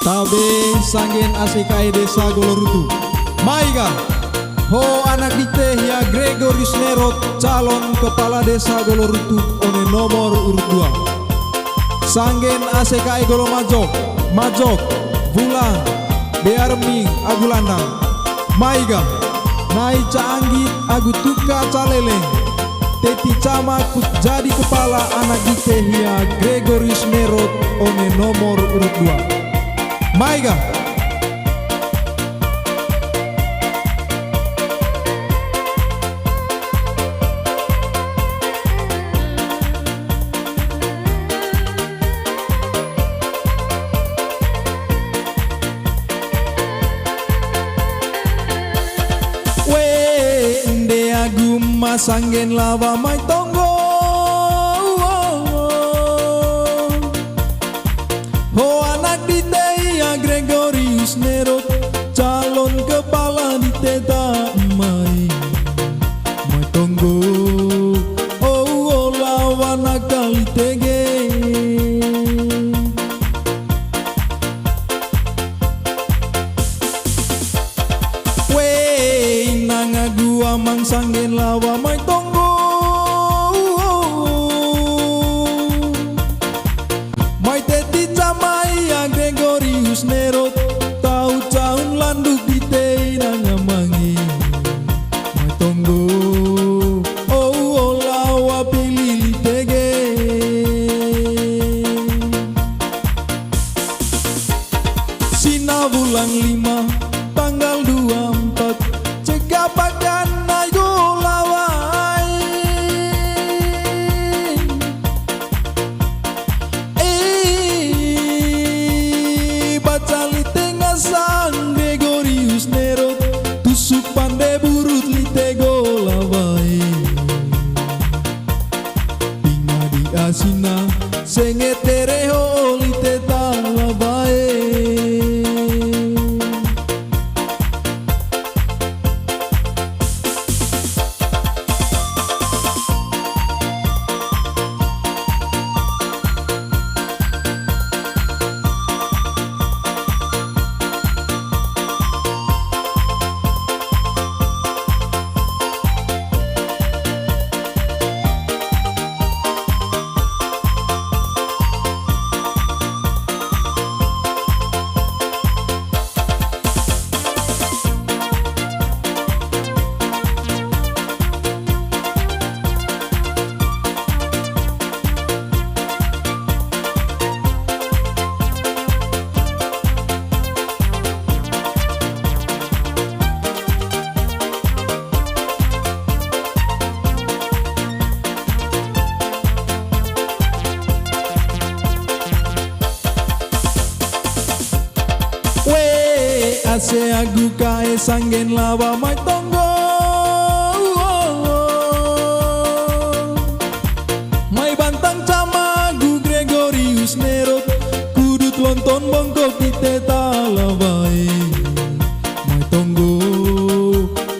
Tabe sanggen ACKI Desa Golorutu. Maiga ho anak dite ya Gregorius Nerot, calon kepala desa Golorutu one nomor urut 2. Sanggen ACKI Golo Majok Bulang Bearmi Agulandang. Maiga nai caanggit agu tuka caleleng teti camat jadi kepala anak dite ya Gregorius Nerot one nomor urut 2. Maiga we ende aguma sanggen lava mai tonggo ho anak dite ya Gregorius Nerot, calon kepala dite mai tonggo oh lawan akali tege. We nangagu amang sanggen lawa mai tonggo mai teti camai ya Gregorius Nerot, tahu caun landuk di teina ngamangi mai tonggo oh lawa pilih tege. Sina bulan 5 tanggal 24 cegapakan ayo lawai bacali tengah sang Gregorius Nerot, tusuk pande burut lite golawai pinga di asina sengetereho lite talabai. Ase agu kae sanggen lawa mai tonggo mai bantang camagu Gregorius Nerot, kudut lonton bongkok kita talawai mai tonggo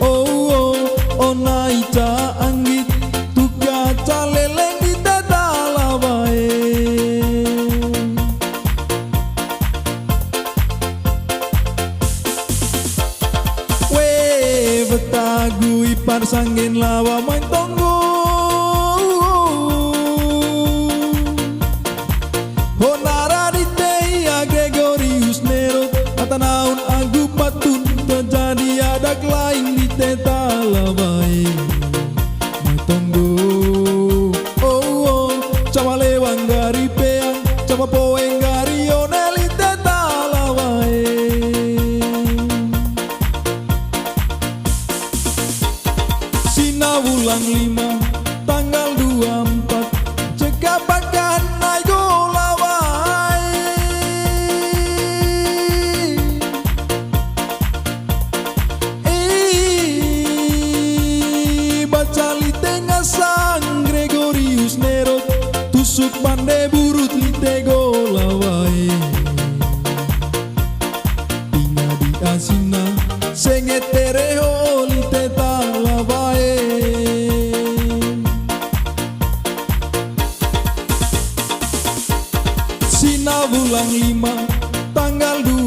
oh nai caanggit tuga caleleng kita talawai. Betagu ipar sanggen lawa mai tonggo honara dite ya Gregorius Nerot, atanaun agu patun terjadi adak lain dite talawai mai tonggo oh cawa lewang gari peang cawa poeng gari oneli te talawai. Sina bulan 5 tanggal 24 cegapakan ayo lawai bacali tengah sang Gregorius Nerot, tusuk pande burut lite golawai pinga di asina sengetereho lite talawai. Sina bulan 5 tanggal 2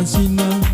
Sina